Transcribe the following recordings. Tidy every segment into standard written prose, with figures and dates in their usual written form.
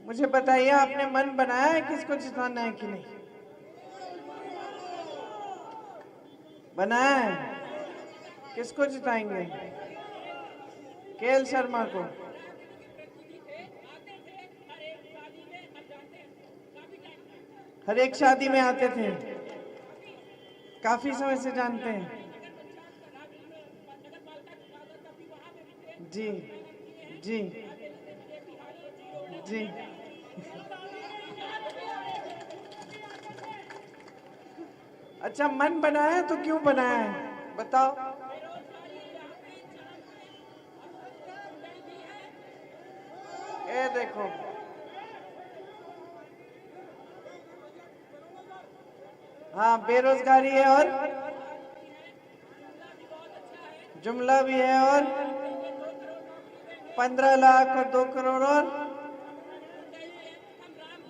मुझे बताइए, आपने मन बनाया है किसको जिताना है कि नहीं? बनाया है? किसको जिताएंगे? केएल शर्मा को? हर एक शादी में आते थे, काफी समय से जानते हैं। जी जी जी। अच्छा, मन बनाया तो क्यों बनाया है बताओ? ये देखो, हाँ बेरोजगारी है और जुमला भी है और 15 लाख और 2 करोड़ और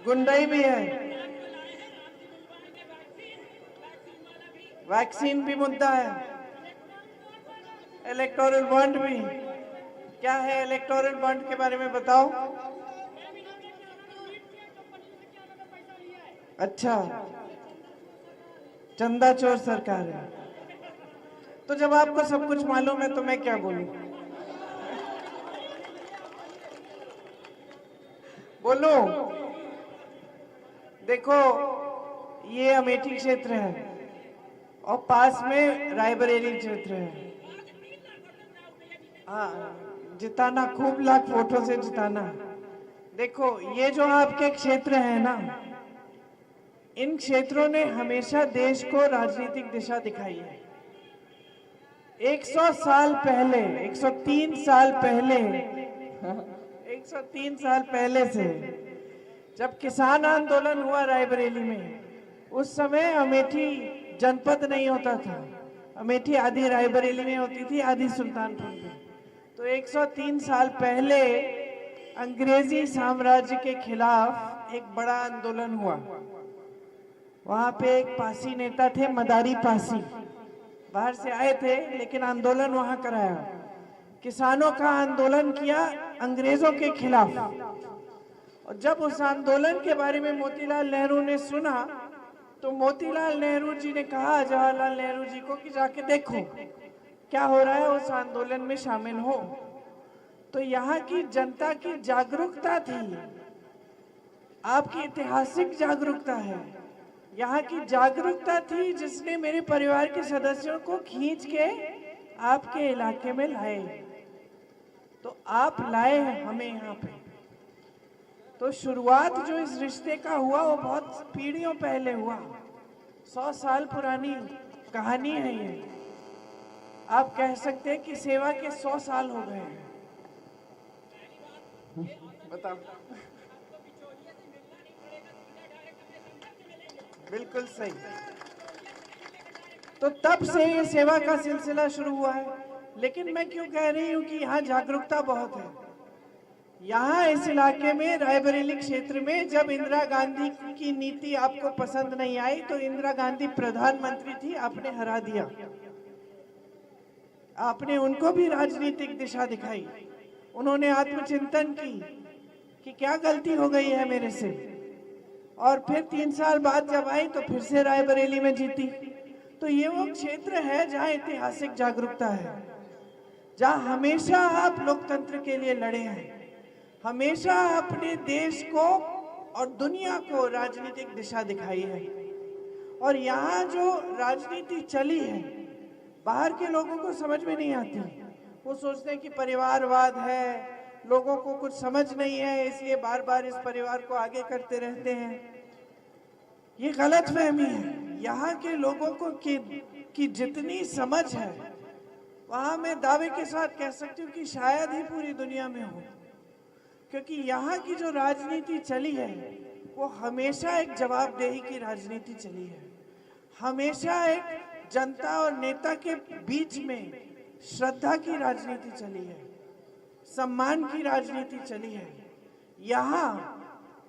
गुंडई भी है। वैक्सीन भी मुद्दा है, इलेक्टोरल बॉन्ड भी। क्या है इलेक्टोरल बॉन्ड के बारे में बताओ? अच्छा, चंदा चोर सरकार है। तो जब आपको सब कुछ मालूम है तो मैं क्या बोलूं? बोलो। देखो, ये अमेठी क्षेत्र है और पास में रायबरेली क्षेत्र है। हाँ, जिताना, खूब लाख वोटों से जिताना। देखो, ये जो आपके क्षेत्र है ना, इन क्षेत्रों ने हमेशा देश को राजनीतिक दिशा दिखाई है। 100 साल पहले, 103 साल पहले 103 साल पहले से जब किसान आंदोलन हुआ रायबरेली में, उस समय अमेठी जनपद नहीं होता था। अमेठी आधी रायबरेली में होती थी, आधी सुल्तानपुर में। तो 103 साल पहले अंग्रेजी साम्राज्य के खिलाफ एक बड़ा आंदोलन हुआ। वहां पे एक पासी नेता थे, मदारी पासी, बाहर से आए थे लेकिन आंदोलन वहां कराया। किसानों का आंदोलन किया अंग्रेजों के खिलाफ। और जब उस आंदोलन के बारे में मोतीलाल नेहरू ने सुना तो मोतीलाल नेहरू जी ने कहा जवाहरलाल नेहरू जी को कि जाके देखो क्या हो रहा है, उस आंदोलन में शामिल हो। तो यहाँ की जनता की जागरूकता थी, आपकी ऐतिहासिक जागरूकता है, यहाँ की जागरूकता थी जिसने मेरे परिवार के सदस्यों को खींच के आपके इलाके में लाए। तो आप लाए हैं हमें यहाँ पे। तो शुरुआत जो इस रिश्ते का हुआ वो बहुत पीढ़ियों पहले हुआ। 100 साल पुरानी कहानी है ये। आप कह सकते हैं कि सेवा के 100 साल हो गए हैं। बताओ। बिल्कुल सही। तो तब से ये सेवा का सिलसिला शुरू हुआ है। लेकिन मैं क्यों कह रही हूँ कि यहाँ जागरूकता बहुत है। यहाँ इस इलाके में रायबरेली क्षेत्र में जब इंदिरा गांधी की नीति आपको पसंद नहीं आई तो इंदिरा गांधी प्रधानमंत्री थी, आपने हरा दिया। आपने उनको भी राजनीतिक दिशा दिखाई। उन्होंने आत्मचिंतन की कि क्या गलती हो गई है मेरे से, और फिर 3 साल बाद जब आई तो फिर से रायबरेली में जीती। तो ये वो क्षेत्र है जहाँ ऐतिहासिक जागरूकता है, जहाँ हमेशा आप लोकतंत्र के लिए लड़े हैं, हमेशा अपने देश को और दुनिया को राजनीतिक दिशा दिखाई है। और यहाँ जो राजनीति चली है बाहर के लोगों को समझ में नहीं आती। वो सोचते हैं कि परिवारवाद है, लोगों को कुछ समझ नहीं है इसलिए बार बार इस परिवार को आगे करते रहते हैं। ये गलत फहमी है। यहाँ के लोगों को की जितनी समझ है वहाँ मैं दावे के साथ कह सकती हूँ कि शायद ही पूरी दुनिया में हो। क्योंकि यहाँ की जो राजनीति चली है वो हमेशा एक जवाबदेही की राजनीति चली है, हमेशा एक जनता और नेता के बीच में श्रद्धा की राजनीति चली है, सम्मान की राजनीति चली है। यहाँ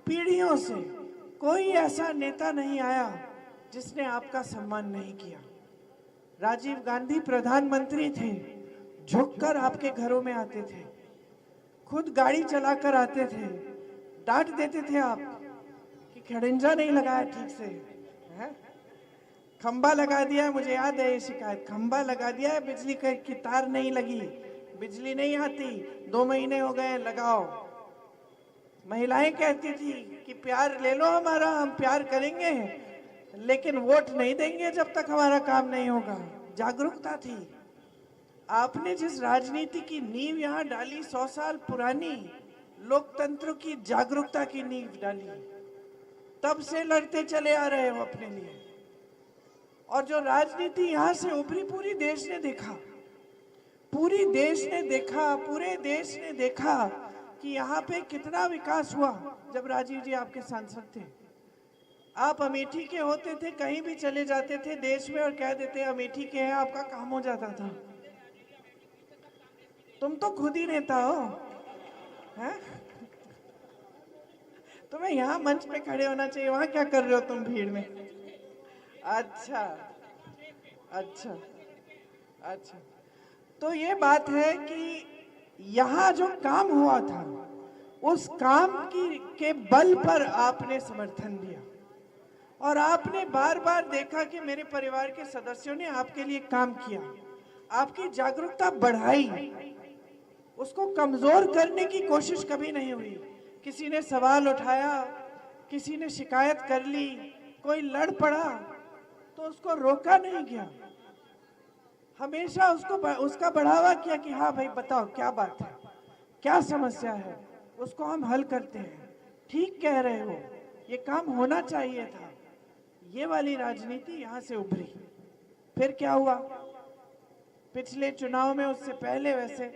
पीढ़ियों से कोई ऐसा नेता नहीं आया जिसने आपका सम्मान नहीं किया। राजीव गांधी प्रधानमंत्री थे, झुककर आपके घरों में आते थे, खुद गाड़ी चलाकर आते थे, डांट देते थे आप कि खड़ंजा नहीं लगाया ठीक से है, खंबा लगा दिया, मुझे याद है ये शिकायत, खंबा लगा दिया है, बिजली की तार नहीं लगी, बिजली नहीं आती, 2 महीने हो गए लगाओ। महिलाएं कहती थी कि प्यार ले लो हमारा, हम प्यार करेंगे लेकिन वोट नहीं देंगे जब तक हमारा काम नहीं होगा। जागरूकता थी। आपने जिस राजनीति की नींव यहाँ डाली, 100 साल पुरानी लोकतंत्र की जागरूकता की नींव डाली, तब से लड़ते चले आ रहे हो अपने लिए। और जो राजनीति यहाँ से उभरी, पूरी देश ने देखा, पूरी देश ने देखा, पूरे देश ने देखा कि यहाँ पे कितना विकास हुआ जब राजीव जी आपके सांसद थे। आप अमेठी के होते थे, कहीं भी चले जाते थे देश में और कह देते अमेठी के हैं, आपका काम हो जाता था। तुम तो खुद ही नेता हो, हैं? तुम्हें यहाँ मंच पे खड़े होना चाहिए, वहां क्या कर रहे हो तुम भीड़ में? अच्छा अच्छा अच्छा, तो ये बात है कि यहाँ जो काम हुआ था, उस काम के बल पर आपने समर्थन दिया और आपने बार बार देखा कि मेरे परिवार के सदस्यों ने आपके लिए काम किया, आपकी जागरूकता बढ़ाई, उसको कमजोर करने की कोशिश कभी नहीं हुई। किसी ने सवाल उठाया, किसी ने शिकायत कर ली, कोई लड़ पड़ा तो उसको रोका नहीं गया, हमेशा उसका बढ़ावा किया कि हाँ भाई बताओ क्या बात है, क्या समस्या है, उसको हम हल करते हैं, ठीक कह रहे हो, ये काम होना चाहिए था। ये वाली राजनीति यहाँ से उभरी। फिर क्या हुआ पिछले चुनाव में, उससे पहले वैसे,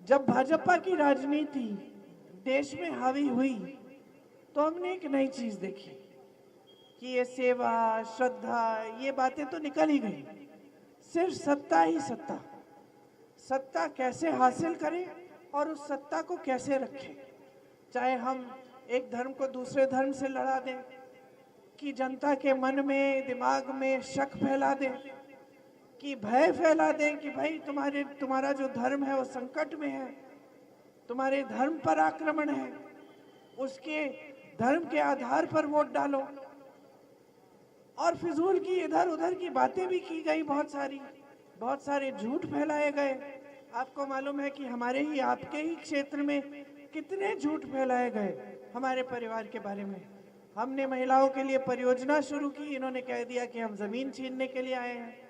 जब भाजपा की राजनीति देश में हावी हुई तो हमने एक नई चीज देखी कि ये सेवा, श्रद्धा, ये बातें तो निकल ही गई, सिर्फ सत्ता ही सत्ता, सत्ता कैसे हासिल करें और उस सत्ता को कैसे रखें। चाहे हम एक धर्म को दूसरे धर्म से लड़ा दें, कि जनता के मन में, दिमाग में शक फैला दें, कि भय फैला दें कि भाई तुम्हारा जो धर्म है वो संकट में है, तुम्हारे धर्म पर आक्रमण है, उसके धर्म के आधार पर वोट डालो। और फिजूल की इधर उधर की बातें भी की गई, बहुत सारे झूठ फैलाए गए। आपको मालूम है कि हमारे ही, आपके ही क्षेत्र में कितने झूठ फैलाए गए हमारे परिवार के बारे में। हमने महिलाओं के लिए परियोजना शुरू की, इन्होंने कह दिया कि हम जमीन छीनने के लिए आए हैं।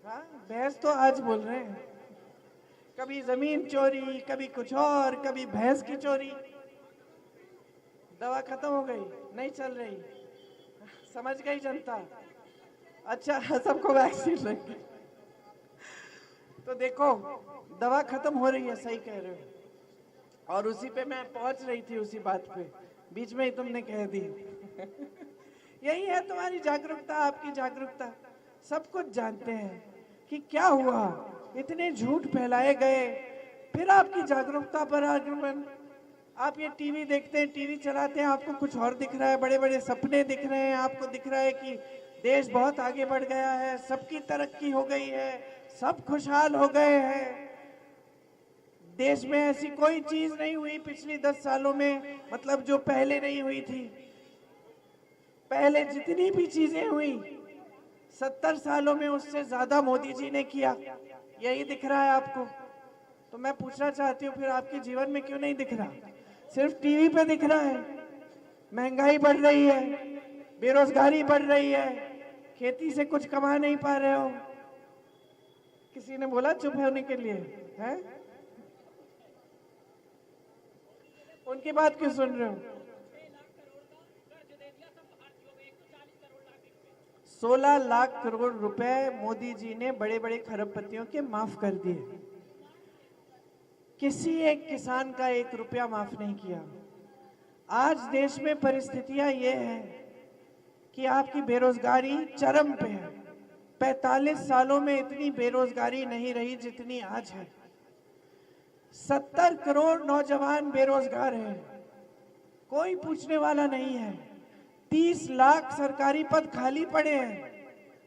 हाँ, भैंस तो आज बोल रहे हैं, कभी जमीन चोरी, कभी कुछ और, कभी भैंस की चोरी। दवा खत्म हो गई, नहीं चल रही, समझ गई जनता। अच्छा, सबको वैक्सीन लग गई, तो देखो दवा खत्म हो रही है, सही कह रहे हो। और उसी पे मैं पहुंच रही थी, उसी बात पे, बीच में ही तुमने कह दी। यही है तुम्हारी जागरूकता, आपकी जागरूकता। सब कुछ जानते हैं कि क्या हुआ, इतने झूठ फैलाए गए, फिर आपकी जागरूकता पर आक्रमण। आप ये टीवी देखते हैं, टीवी चलाते हैं, आपको कुछ और दिख रहा है, बड़े बड़े सपने दिख रहे हैं, आपको दिख रहा है कि देश बहुत आगे बढ़ गया है, सबकी तरक्की हो गई है, सब खुशहाल हो गए हैं। देश में ऐसी कोई चीज नहीं हुई पिछली 10 सालों में, मतलब जो पहले नहीं हुई थी। पहले जितनी भी चीजें हुई 70 सालों में उससे ज्यादा मोदी जी ने किया, यही दिख रहा है आपको। तो मैं पूछना चाहती हूँ, फिर आपके जीवन में क्यों नहीं दिख रहा? सिर्फ टीवी पे दिख रहा है। महंगाई बढ़ रही है, बेरोजगारी बढ़ रही है, खेती से कुछ कमा नहीं पा रहे हो। किसी ने बोला चुप होने के लिए, है? उनकी बात क्यों सुन रहे हो? 16 लाख करोड़ रुपए मोदी जी ने बड़े बड़े खरबपतियों के माफ कर दिए। किसी एक किसान का 1 रुपया माफ नहीं किया। आज देश में परिस्थितियां ये हैं कि आपकी बेरोजगारी चरम पे है। 45 सालों में इतनी बेरोजगारी नहीं रही जितनी आज है। 70 करोड़ नौजवान बेरोजगार हैं, कोई पूछने वाला नहीं है। 30 लाख सरकारी पद खाली पड़े हैं,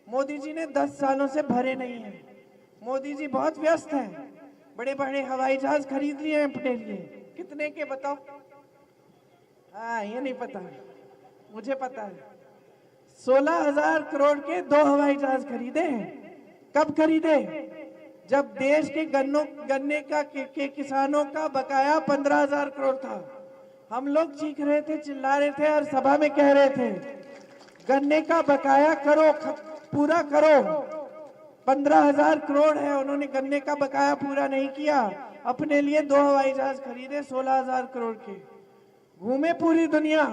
मोदी जी ने 10 सालों से भरे नहीं हैं। मोदी जी बहुत व्यस्त हैं, बड़े बड़े हवाई जहाज खरीद लिए हैं अपने लिए, कितने के बताओ? हाँ, ये नहीं पता, मुझे पता है। 16,000 करोड़ के 2 हवाई जहाज खरीदे हैं। कब खरीदे? जब देश के गन्ने के किसानों का बकाया 15,000 करोड़ था। हम लोग चीख रहे थे, चिल्ला रहे थे और सभा में कह रहे थे गन्ने का बकाया करो, पूरा करो। 15,000 करोड़ है, उन्होंने गन्ने का बकाया पूरा नहीं किया। अपने लिए 2 हवाई जहाज खरीदे 16,000 करोड़ के। घूमे पूरी दुनिया,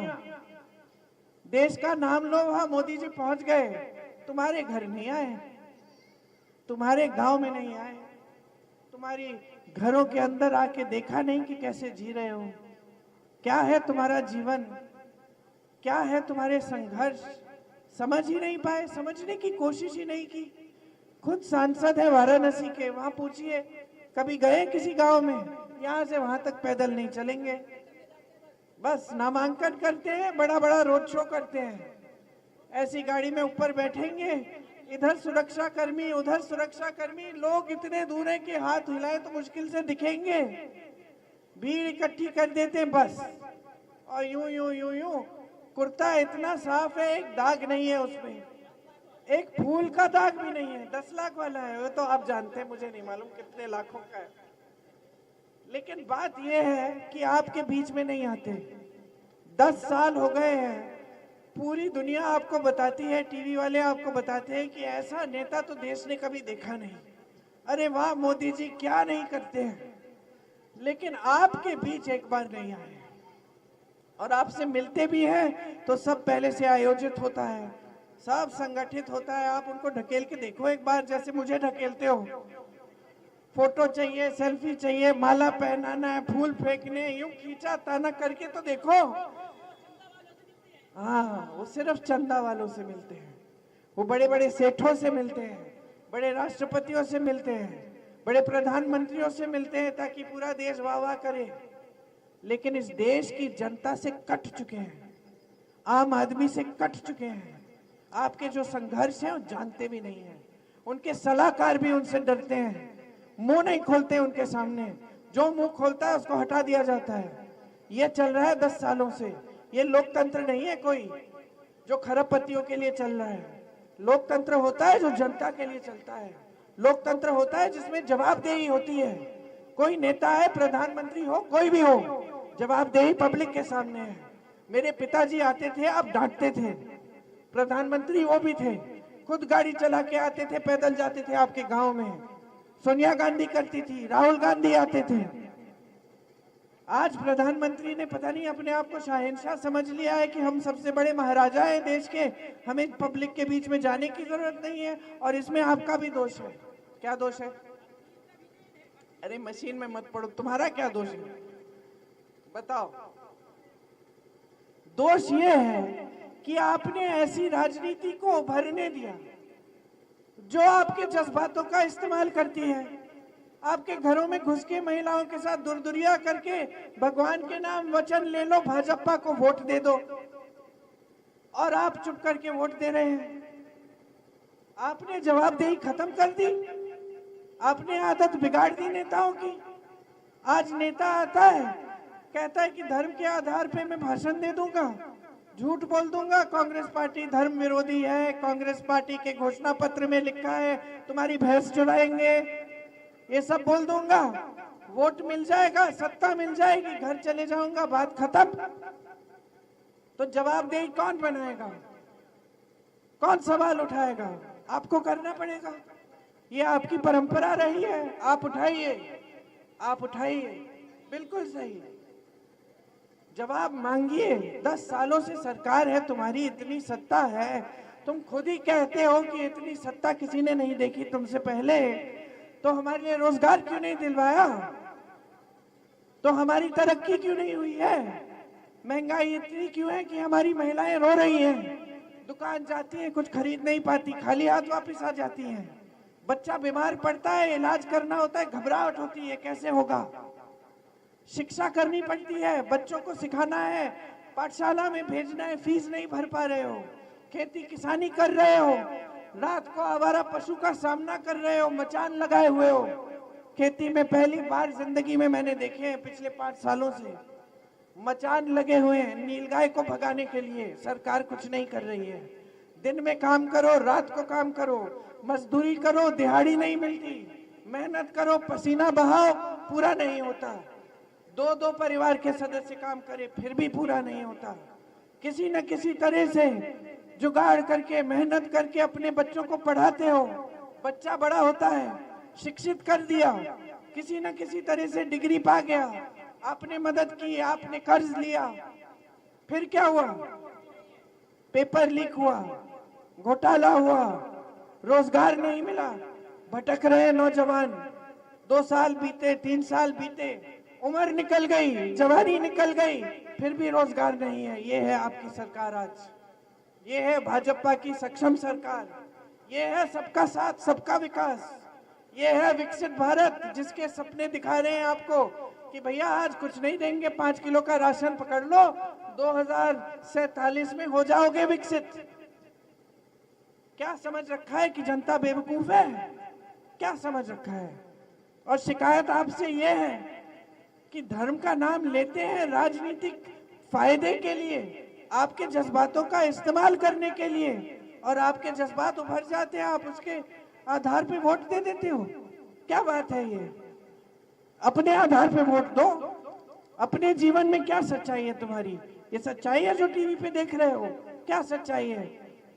देश का नाम लो, वहां मोदी जी पहुंच गए। तुम्हारे घर नहीं आए, तुम्हारे गांव में नहीं आए, तुम्हारी घरों के अंदर आके देखा नहीं कि कैसे जी रहे हो, क्या है तुम्हारा जीवन, क्या है तुम्हारे संघर्ष, समझ ही नहीं पाए, समझने की कोशिश ही नहीं की। खुद सांसद है वाराणसी के, वहां पूछिए कभी गए किसी गांव में? यहां से वहां तक पैदल नहीं चलेंगे, बस नामांकन करते हैं, बड़ा बड़ा रोड शो करते हैं। ऐसी गाड़ी में ऊपर बैठेंगे, इधर सुरक्षा कर्मी, उधर सुरक्षा कर्मी, लोग इतने दूर है कि हाथ हिलाए तो मुश्किल से दिखेंगे। भीड़ इकट्ठी कर देते हैं बस, और यूं यूं यूं यूं। कुर्ता इतना साफ है, एक दाग नहीं है उसमें, एक फूल का दाग भी नहीं है। 10 लाख वाला है वो, तो आप जानते हैं, मुझे नहीं मालूम कितने लाखों का है। लेकिन बात यह है कि आपके बीच में नहीं आते। 10 साल हो गए हैं, पूरी दुनिया आपको बताती है, टीवी वाले आपको बताते हैं कि ऐसा नेता तो देश ने कभी देखा नहीं। अरे वाह मोदी जी, क्या नहीं करते हैं। लेकिन आपके बीच एक बार नहीं आए, और आपसे मिलते भी हैं तो सब पहले से आयोजित होता है, सब संगठित होता है। आप उनको ढकेल के देखो एक बार, जैसे मुझे ढकेलते हो। फोटो चाहिए, सेल्फी चाहिए, माला पहनाना है, फूल फेंकने, यूं खींचा ताना करके तो देखो। हाँ, वो सिर्फ चंदा वालों से मिलते हैं, वो बड़े बड़े सेठों से मिलते हैं, बड़े राष्ट्रपतियों से मिलते हैं, बड़े प्रधानमंत्रियों से मिलते हैं ताकि पूरा देश वाह वाह करे। लेकिन इस देश की जनता से कट चुके हैं, आम आदमी से कट चुके हैं। आपके जो संघर्ष है वो जानते भी नहीं है। उनके सलाहकार भी उनसे डरते हैं, मुंह नहीं खोलते उनके सामने। जो मुंह खोलता है उसको हटा दिया जाता है। ये चल रहा है 10 सालों से। ये लोकतंत्र नहीं है कोई जो खरबपतियों के लिए चल रहा है। लोकतंत्र होता है जो जनता के लिए चलता है। लोकतंत्र होता है जिसमें जवाबदेही होती है। कोई नेता है, प्रधानमंत्री हो, कोई भी हो, जवाबदेही पब्लिक के सामने है। मेरे पिताजी आते थे, आप डांटते थे। प्रधानमंत्री वो भी थे, खुद गाड़ी चला के आते थे, पैदल जाते थे आपके गांव में। सोनिया गांधी करती थी, राहुल गांधी आते थे। आज प्रधानमंत्री ने पता नहीं अपने आप को शहंशाह समझ लिया है कि हम सबसे बड़े महाराजा हैं देश के, हमें पब्लिक के बीच में जाने की जरूरत नहीं है। और इसमें आपका भी दोष है। क्या दोष है? अरे मशीन में मत पड़ो, तुम्हारा क्या दोष है बताओ? दोष ये है कि आपने ऐसी राजनीति को उभरने दिया जो आपके जज्बातों का इस्तेमाल करती है। आपके घरों में घुस के महिलाओं के साथ दुर्दुरिया करके भगवान के नाम वचन ले लो, भाजपा को वोट दे दो, और आप चुप करके वोट दे रहे हैं। आपने जवाबदेही खत्म कर दी, आपने आदत बिगाड़ दी नेताओं की। आज नेता आता है, कहता है कि धर्म के आधार पे मैं भाषण दे दूंगा, झूठ बोल दूंगा, कांग्रेस पार्टी धर्म विरोधी है, कांग्रेस पार्टी के घोषणा पत्र में लिखा है तुम्हारी भैंस चुराएंगे, ये सब बोल दूंगा, वोट मिल जाएगा, सत्ता मिल जाएगी, घर चले जाऊंगा, बात खत्म। तो जवाबदेही कौन बनाएगा? कौन सवाल उठाएगा? आपको करना पड़ेगा। ये आपकी परंपरा रही है। आप उठाइए, आप उठाइए, बिल्कुल सही। जवाब मांगिए। 10 सालों से सरकार है तुम्हारी, इतनी सत्ता है, तुम खुद ही कहते हो कि इतनी सत्ता किसी ने नहीं देखी तुमसे पहले। तो हमारे लिए रोजगार क्यों नहीं दिलवाया? तो हमारी तरक्की क्यों नहीं हुई है? महंगाई इतनी क्यों है कि हमारी महिलाएं रो रही हैं? दुकान जाती हैं, कुछ खरीद नहीं पाती, खाली हाथ वापस आ जाती हैं। बच्चा बीमार पड़ता है, इलाज करना होता है, घबराहट होती है, कैसे होगा? शिक्षा करनी पड़ती है, बच्चों को सिखाना है, पाठशाला में भेजना है, फीस नहीं भर पा रहे हो, खेती किसानी कर रहे हो, रात को आवारा पशु का सामना कर रहे हो, मचान लगाए हुए हो, खेती में पहली बार जिंदगी में मैंने देखे हैं पिछले 5 सालों से मचान लगे हुए हैं नीलगाय को भगाने के लिए। सरकार कुछ नहीं कर रही है। दिन में काम करो, रात को काम करो, मजदूरी करो, दिहाड़ी नहीं मिलती, मेहनत करो, पसीना बहाओ, पूरा नहीं होता। 2-2 परिवार के सदस्य काम करे फिर भी पूरा नहीं होता। किसी न किसी तरह से जुगाड़ करके मेहनत करके अपने बच्चों को पढ़ाते हो, बच्चा बड़ा होता है, शिक्षित कर दिया, किसी न किसी तरह से डिग्री पा गया, आपने मदद की, आपने कर्ज लिया, फिर क्या हुआ? पेपर लीक हुआ, घोटाला हुआ, रोजगार नहीं मिला, भटक रहे नौजवान। 2 साल बीते, 3 साल बीते, उम्र निकल गई, जवानी निकल गई, फिर भी रोजगार नहीं है। ये है आपकी सरकार आज, ये है भाजपा की सक्षम सरकार, ये है सबका साथ सबका विकास, ये है विकसित भारत जिसके सपने दिखा रहे हैं आपको कि भैया आज कुछ नहीं देंगे, 5 किलो का राशन पकड़ लो, 2047 में हो जाओगे विकसित। क्या समझ रखा है कि जनता बेवकूफ है? क्या समझ रखा है? और शिकायत आपसे यह है कि धर्म का नाम लेते हैं राजनीतिक फायदे के लिए, आपके जज्बातों का इस्तेमाल करने के लिए, और आपके जज्बात उभर जाते हैं, आप उसके आधार पे वोट दे देते हो। क्या बात है ये? अपने आधार पे वोट दो। अपने जीवन में क्या सच्चाई है तुम्हारी? ये सच्चाई है जो टीवी पे देख रहे हो? क्या सच्चाई है?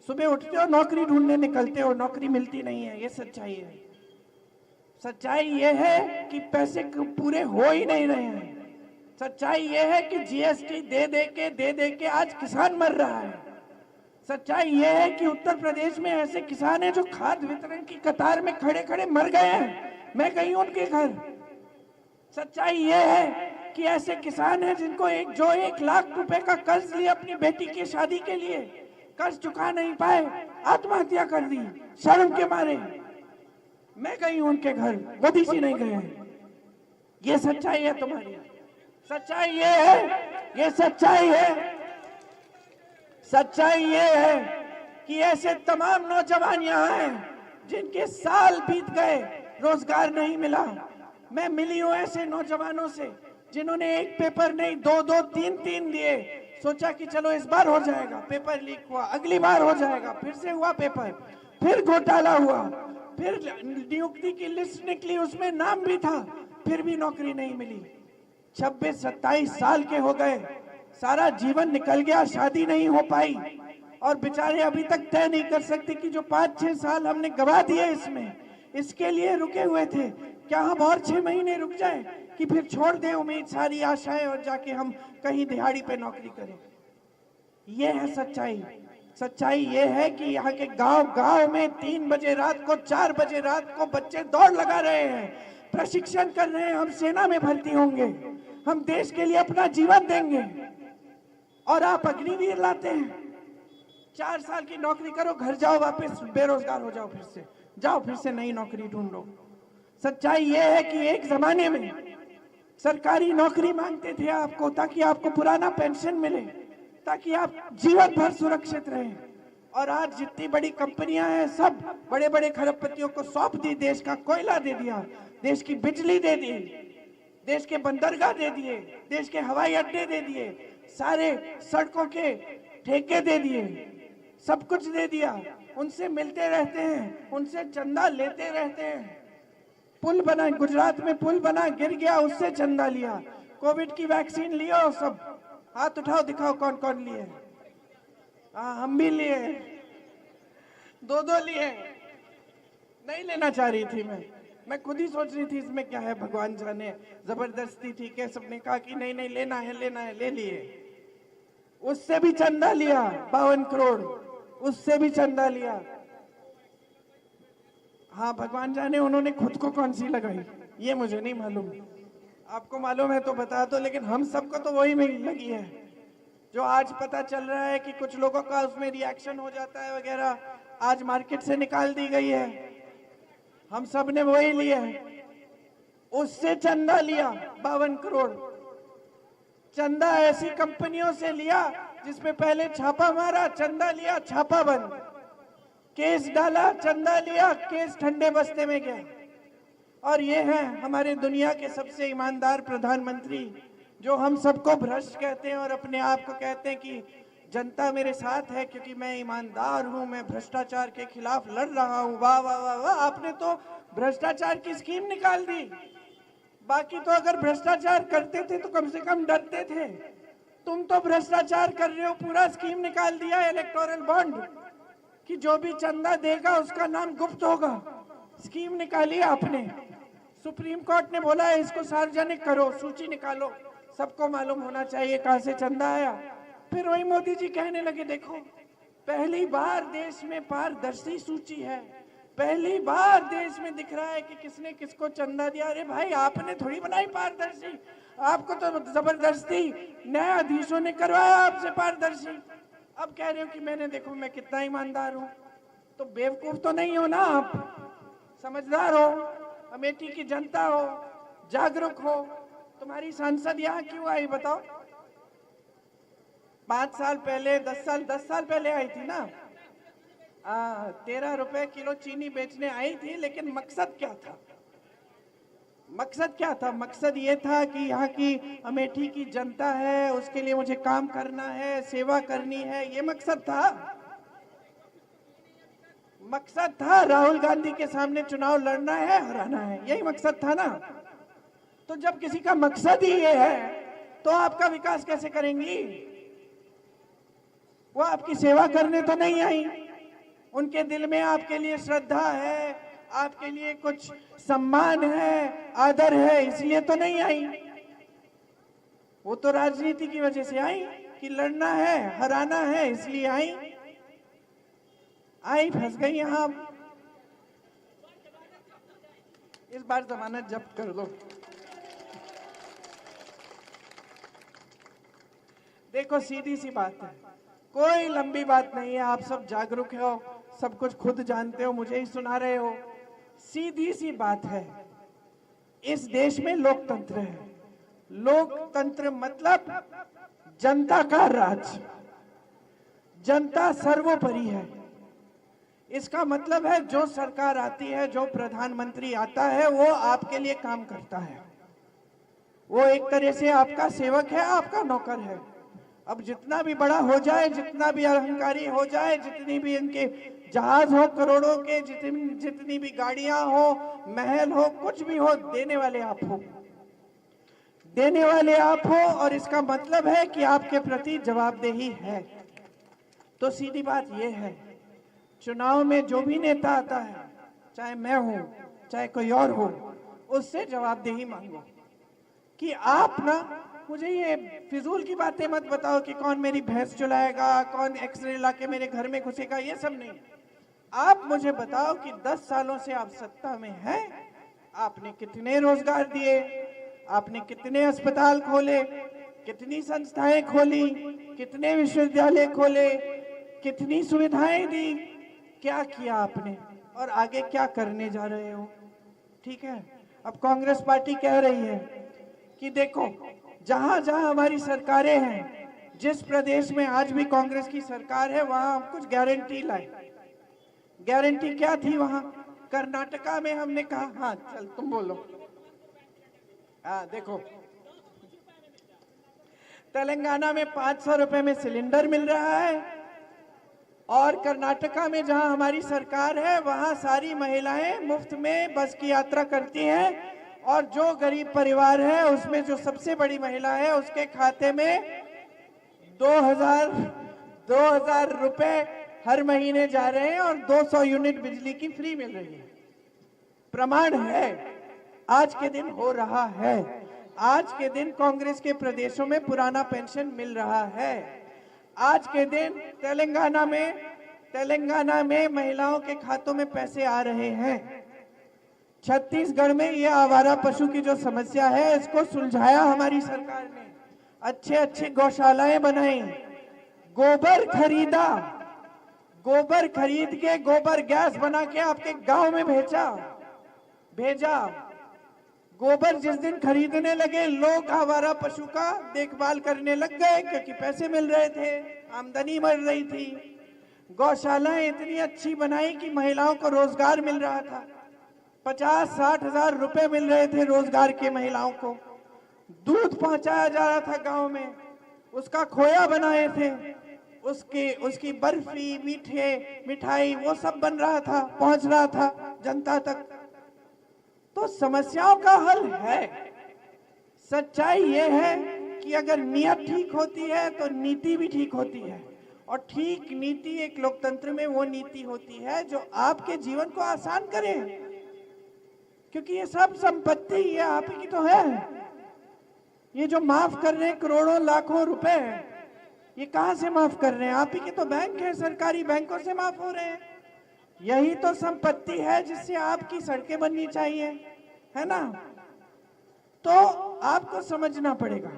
सुबह उठते हो, नौकरी ढूंढने निकलते हो, नौकरी मिलती नहीं है, ये सच्चाई है। सच्चाई ये है कि पैसे पूरे हो ही नहीं रहे हैं। सच्चाई ये है कि जीएसटी दे दे के आज किसान मर रहा है। सच्चाई ये है कि उत्तर प्रदेश में ऐसे किसान हैं जो खाद्य वितरण की कतार में खड़े खड़े मर गए हैं। मैं गई हूं उनके घर। सच्चाई ये है कि ऐसे किसान हैं जिनको 1 लाख रुपए का कर्ज लिया अपनी बेटी की शादी के लिए, कर्ज चुका नहीं पाए, आत्महत्या कर दी शर्म के मारे। मैं गई हूं उनके घर, मोदी जी नहीं गए हैं। ये सच्चाई है तुम्हारी। सच्चाई ये है, ये सच्चाई है, सच्चाई ये है कि ऐसे तमाम नौजवान यहाँ हैं जिनके साल बीत गए, रोजगार नहीं मिला। मैं मिली हूं ऐसे नौजवानों से जिन्होंने एक पेपर नहीं 2-2, 3-3 दिए, सोचा कि चलो इस बार हो जाएगा, पेपर लीक हुआ, अगली बार हो जाएगा, फिर से हुआ पेपर, फिर घोटाला हुआ, फिर नियुक्ति की लिस्ट निकली, उसमें नाम भी था, फिर भी नौकरी नहीं मिली। 26-27 साल के हो गए, सारा जीवन निकल गया, शादी नहीं हो पाई, और बेचारे अभी तक तय नहीं कर सकते कि जो 5-6 साल हमने गवा दिए इसमें, इसके लिए रुके हुए थे, क्या हम और 6 महीने रुक जाएं कि फिर छोड़ दें उम्मीद, सारी आशाएं, और जाके हम कहीं दिहाड़ी पे नौकरी करें? ये है सच्चाई। सच्चाई ये है कि यहाँ के गांव में 3 बजे रात को, 4 बजे रात को बच्चे दौड़ लगा रहे हैं, प्रशिक्षण कर रहे हैं, हम सेना में भर्ती होंगे, हम देश के लिए अपना जीवन देंगे, और आप अग्निवीर लाते हैं। 4 साल की नौकरी करो, घर जाओ, वापस बेरोजगार हो जाओ, फिर से जाओ, फिर से नई नौकरी ढूंढो। सच्चाई ये है कि एक जमाने में सरकारी नौकरी मांगते थे आपको ताकि आपको पुराना पेंशन मिले, ताकि आप जीवन भर सुरक्षित रहें, और आज जितनी बड़ी कंपनियां हैं सब बड़े बड़े खरबपतियों को सौंप दी, देश का कोयला दे दिया, देश की बिजली दे दी, देश के बंदरगाह दे दिए, देश के हवाई अड्डे दे दिए, सारे सड़कों के ठेके दे दिए, सब कुछ दे दिया। उनसे मिलते रहते हैं, उनसे चंदा लेते रहते हैं। पुल बना, गुजरात में पुल बना, गिर गया, उससे चंदा लिया। कोविड की वैक्सीन लिया, सब हाथ उठाओ, दिखाओ कौन कौन लिए। हम भी लिए, 2-2 लिए। नहीं लेना चाह रही थी मैं खुद ही सोच रही थी इसमें क्या है, भगवान जाने, जबरदस्ती थी कि सबने कहा कि नहीं नहीं लेना है, ले लिए। उससे भी चंदा लिया, 52 करोड़, उससे भी चंदा लिया। हाँ, भगवान जाने उन्होंने खुद को कौन सी लगाई, ये मुझे नहीं मालूम। आपको मालूम है तो बता दो, लेकिन हम सबको तो वही में लगी है। जो आज पता चल रहा है कि कुछ लोगों का उसमें रिएक्शन हो जाता है वगैरह, आज मार्केट से निकाल दी गई है, हम सब ने वही लिया है। उससे चंदा लिया 52 करोड़। चंदा ऐसी कंपनियों से लिया जिसमें पहले छापा मारा, चंदा लिया, छापा बंद, केस डाला, चंदा लिया, केस ठंडे बस्ते में गया। और ये हैं हमारे दुनिया के सबसे ईमानदार प्रधानमंत्री, जो हम सबको भ्रष्ट कहते हैं और अपने आप को कहते हैं कि जनता मेरे साथ है क्योंकि मैं ईमानदार हूं, मैं भ्रष्टाचार के खिलाफ लड़ रहा हूं। वाह वाह वाह वाह, आपने तो भ्रष्टाचार की स्कीम निकाल दी। बाकी तो अगर भ्रष्टाचार करते थे तो कम से कम डरते थे। तुम तो भ्रष्टाचार कर रहे हो, पूरा स्कीम निकाल दिया इलेक्टोरल बॉन्ड कि जो भी चंदा देगा उसका नाम गुप्त होगा। स्कीम निकाली आपने। सुप्रीम कोर्ट ने बोला है इसको सार्वजनिक करो, सूची निकालो, सबको मालूम होना चाहिए कहां से चंदा आया। फिर वही मोदी जी कहने लगे देखो पहली बार देश में पारदर्शी सूची है, पहली बार देश में दिख रहा है कि किसने किसको चंदा दिया। अरे भाई आपने थोड़ी बनाई पारदर्शी, आपको तो जबरदस्ती न्यायाधीशों ने करवाया आपसे पारदर्शी। अब कह रहे हो कि मैंने देखो मैं कितना ईमानदार हूं। तो बेवकूफ तो नहीं हो ना आप, समझदार हो, अमेठी की जनता हो, जागरूक हो। तुम्हारी सांसद यहाँ क्यों आई बताओ? 5 साल पहले 10 साल पहले आई थी ना। 13 रुपए किलो चीनी बेचने आई थी, लेकिन मकसद क्या था? मकसद क्या था? मकसद ये था कि यहाँ की अमेठी की जनता है उसके लिए मुझे काम करना है, सेवा करनी है, ये मकसद था। मकसद था राहुल गांधी के सामने चुनाव लड़ना है, हराना है, यही मकसद था ना। तो जब किसी का मकसद ही ये है तो आपका विकास कैसे करेंगी? वो आपकी सेवा करने तो नहीं आई, उनके दिल में आपके लिए श्रद्धा है, आपके लिए कुछ सम्मान है, आदर है, इसलिए तो नहीं आई। वो तो राजनीति की वजह से आई कि लड़ना है, हराना है, इसलिए आई। फंस गई यहां। इस बार जमानत जब्त कर दो। देखो सीधी सी बात है, कोई लंबी बात नहीं है। आप सब जागरूक हो, सब कुछ खुद जानते हो, मुझे ही सुना रहे हो। सीधी सी बात है, इस देश में लोकतंत्र है। लोकतंत्र मतलब जनता का राज, जनता सर्वोपरि है। इसका मतलब है जो सरकार आती है, जो प्रधानमंत्री आता है, वो आपके लिए काम करता है। वो एक तरह से आपका सेवक है, आपका नौकर है। अब जितना भी बड़ा हो जाए, जितना भी अहंकारी हो जाए, जितनी भी इनके जहाज हो करोड़ों के, जितनी भी गाड़ियां हो, महल हो, कुछ भी हो, देने वाले आप हो, देने वाले आप हो। और इसका मतलब है कि आपके प्रति जवाबदेही है। तो सीधी बात यह है, चुनाव में जो भी नेता आता है, चाहे मैं हूं चाहे कोई और हो, उससे जवाबदेही मांगो कि आप ना मुझे ये फिजूल की बातें मत बताओ कि कौन मेरी भैंस चुलाएगा, कौन एक्सरे लाके मेरे घर में घुसेगा, ये सब नहीं। आप मुझे बताओ कि 10 सालों से आप सत्ता में हैं, आपने कितने रोजगार दिए, आपने कितने अस्पताल खोले, कितनी संस्थाएं खोली, कितने विश्वविद्यालय खोले, कितनी सुविधाएं दी, क्या किया आपने और आगे क्या करने जा रहे हो? ठीक है, अब कांग्रेस पार्टी कह रही है कि देखो जहां जहां हमारी सरकारें हैं, जिस प्रदेश में आज भी कांग्रेस की सरकार है, वहां हम कुछ गारंटी लाए। गारंटी क्या थी वहां? कर्नाटका में हमने कहा, हाँ चल तुम बोलो। देखो तेलंगाना में 500 रुपए में सिलेंडर मिल रहा है, और कर्नाटका में जहां हमारी सरकार है वहां सारी महिलाएं मुफ्त में बस की यात्रा करती हैं। और जो गरीब परिवार है उसमें जो सबसे बड़ी महिला है उसके खाते में 2000 रुपए हर महीने जा रहे हैं और 200 यूनिट बिजली की फ्री मिल रही है। प्रमाण है, आज के दिन हो रहा है। आज के दिन कांग्रेस के प्रदेशों में पुराना पेंशन मिल रहा है। आज के दिन तेलंगाना में महिलाओं के खातों में पैसे आ रहे हैं। छत्तीसगढ़ में यह आवारा पशु की जो समस्या है, इसको सुलझाया हमारी सरकार ने। अच्छे अच्छे गौशालाएं बनाई, गोबर खरीदा, गोबर खरीद के गोबर गैस बना के आपके गांव में भेजा। गोबर जिस दिन खरीदने लगे, लोग आवारा पशु का देखभाल करने लग गए क्योंकि पैसे मिल रहे थे, आमदनी बढ़ रही थी। गौशालाएं इतनी अच्छी बनाई कि महिलाओं को रोजगार मिल रहा था। 50-60 हजार रुपए मिल रहे थे रोजगार के महिलाओं को। दूध पहुंचाया जा रहा था गांव में, उसका खोया बनाए थे, उसकी बर्फी, मिठाई वो सब बन रहा था, पहुंच रहा था जनता तक। तो समस्याओं का हल है। सच्चाई ये है कि अगर नीयत ठीक होती है तो नीति भी ठीक होती है, और ठीक नीति एक लोकतंत्र में वो नीति होती है जो आपके जीवन को आसान करे, क्योंकि ये सब संपत्ति ये आप ही की तो है। ये जो माफ कर रहे हैं करोड़ों लाखों रुपए, ये कहां से माफ कर रहे हैं? आप ही के तो बैंक है, सरकारी बैंकों से माफ हो रहे हैं। यही तो संपत्ति है जिससे आपकी सड़कें बननी चाहिए, है ना? तो आपको समझना पड़ेगा।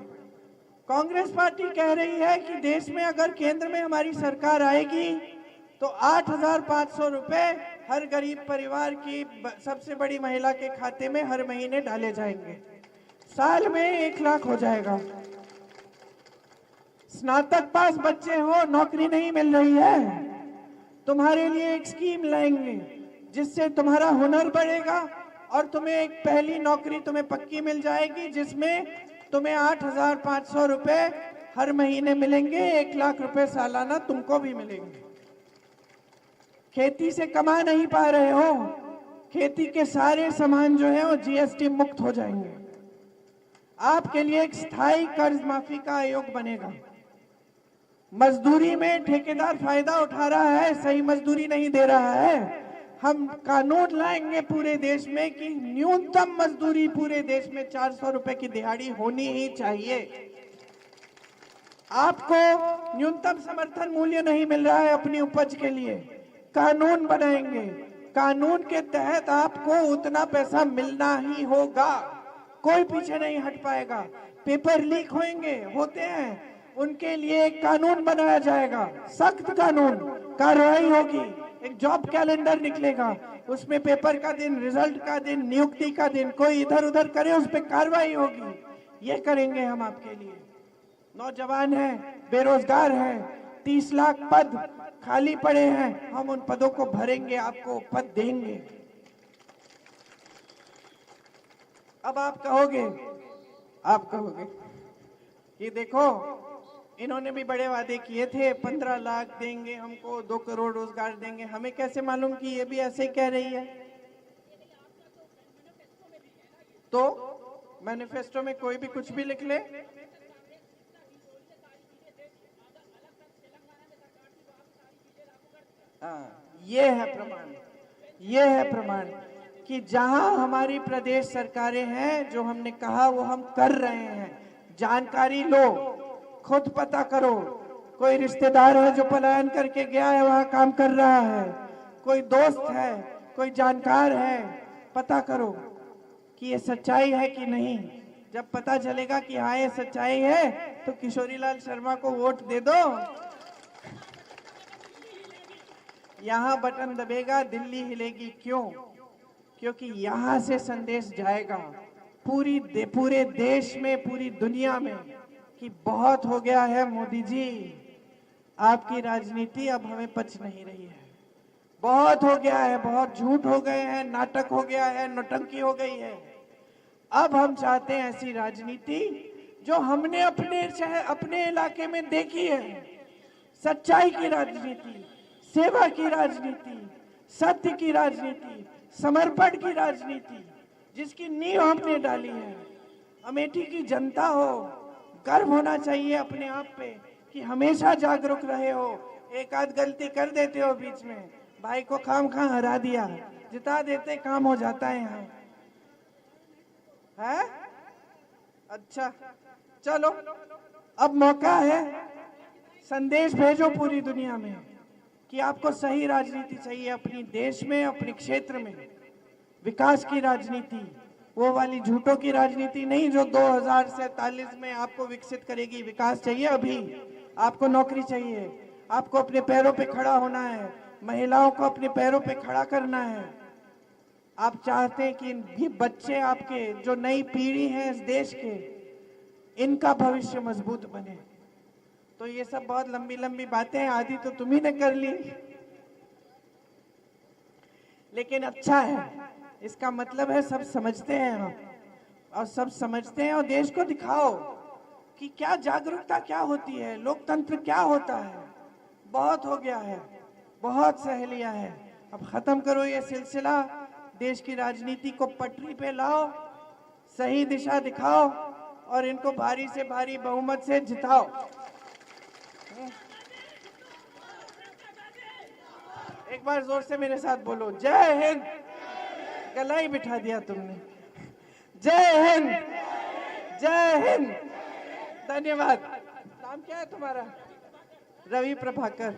कांग्रेस पार्टी कह रही है कि देश में अगर केंद्र में हमारी सरकार आएगी तो 8,500 रुपए हर गरीब परिवार की सबसे बड़ी महिला के खाते में हर महीने डाले जाएंगे। साल में 1 लाख हो जाएगा। स्नातक पास बच्चे हो, नौकरी नहीं मिल रही है, तुम्हारे लिए एक स्कीम लाएंगे जिससे तुम्हारा हुनर बढ़ेगा और तुम्हें एक पहली नौकरी तुम्हें पक्की मिल जाएगी, जिसमें तुम्हें 8,500 रुपए हर महीने मिलेंगे। 1 लाख रुपए सालाना तुमको भी मिलेंगे। खेती से कमा नहीं पा रहे हो, खेती के सारे सामान जो है वो जीएसटी मुक्त हो जाएंगे। आपके लिए एक स्थायी कर्ज माफी का आयोग बनेगा। मजदूरी में ठेकेदार फायदा उठा रहा है, सही मजदूरी नहीं दे रहा है। हम कानून लाएंगे पूरे देश में कि न्यूनतम मजदूरी पूरे देश में 400 रुपए की दिहाड़ी होनी ही चाहिए। आपको न्यूनतम समर्थन मूल्य नहीं मिल रहा है अपनी उपज के लिए, कानून बनाएंगे, कानून के तहत आपको उतना पैसा मिलना ही होगा, कोई पीछे नहीं हट पाएगा। पेपर लीक होते हैं, उनके लिए एक कानून बनाया जाएगा, सख्त कानून, कार्रवाई होगी। एक जॉब कैलेंडर निकलेगा, उसमें पेपर का दिन, रिजल्ट का दिन, नियुक्ति का दिन, कोई इधर उधर करे उस पर कार्रवाई होगी। ये करेंगे हम आपके लिए। नौजवान हैं, बेरोजगार हैं, 30 लाख पद खाली पड़े हैं, हम उन पदों को भरेंगे, आपको पद देंगे। अब आप कहोगे कि देखो इन्होंने भी बड़े वादे किए थे, 15 लाख देंगे हमको, 2 करोड़ रोजगार देंगे। हमें कैसे मालूम कि ये भी ऐसे ही कह रही है? तो मैनिफेस्टो में कोई भी कुछ भी लिख ले। ये है प्रमाण कि जहां हमारी प्रदेश सरकारें हैं, जो हमने कहा वो हम कर रहे हैं। जानकारी लो, खुद पता करो। कोई रिश्तेदार है जो पलायन करके गया है, वहां काम कर रहा है, कोई दोस्त है, कोई जानकार है, पता करो कि ये सच्चाई है कि नहीं। जब पता चलेगा कि हाँ ये सच्चाई है तो किशोरीलाल शर्मा को वोट दे दो। यहाँ बटन दबेगा, दिल्ली हिलेगी। क्यों? क्योंकि यहाँ से संदेश जाएगा पूरे देश में, पूरी दुनिया में कि बहुत हो गया है मोदी जी, आपकी राजनीति अब हमें पच नहीं रही है। बहुत हो गया है, बहुत झूठ हो गए हैं, नाटक हो गया है, नौटंकी हो गई है। अब हम चाहते हैं ऐसी राजनीति जो हमने अपने इलाके में देखी है। सच्चाई की राजनीति, सेवा की राजनीति, सत्य की राजनीति, समर्पण की राजनीति, जिसकी नींव हमने डाली है। अमेठी की जनता हो, गर्व होना चाहिए अपने आप पे कि हमेशा जागरूक रहे हो। एक आध गलती कर देते हो बीच में, भाई को खामखा हरा दिया, जिता देते, काम हो जाता है यहाँ है। अच्छा चलो, अब मौका है, संदेश भेजो पूरी दुनिया में कि आपको सही राजनीति चाहिए अपनी देश में, अपने क्षेत्र में। विकास की राजनीति, वो वाली झूठों की राजनीति नहीं जो 2047 में आपको विकसित करेगी। विकास चाहिए अभी, आपको नौकरी चाहिए, आपको अपने पैरों पे खड़ा होना है, महिलाओं को अपने पैरों पे खड़ा करना है। आप चाहते हैं कि ये बच्चे आपके, जो नई पीढ़ी है इस देश के, इनका भविष्य मजबूत बने। तो ये सब बहुत लंबी लंबी बातें हैं, आधी तो तुम्ही ने कर ली, लेकिन अच्छा है इसका मतलब है सब समझते हैं हम, और सब समझते हैं, और देश को दिखाओ कि क्या जागरूकता क्या होती है, लोकतंत्र क्या होता है। बहुत हो गया है, बहुत सह लिया है, अब खत्म करो ये सिलसिला, देश की राजनीति को पटरी पे लाओ, सही दिशा दिखाओ और इनको भारी से भारी बहुमत से जिताओ। एक बार जोर से मेरे साथ बोलो, जय हिंद। गला ही बिठा दिया तुमने। जय हिंद, जय हिंद। धन्यवाद। नाम क्या है तुम्हारा? रवि प्रभाकर।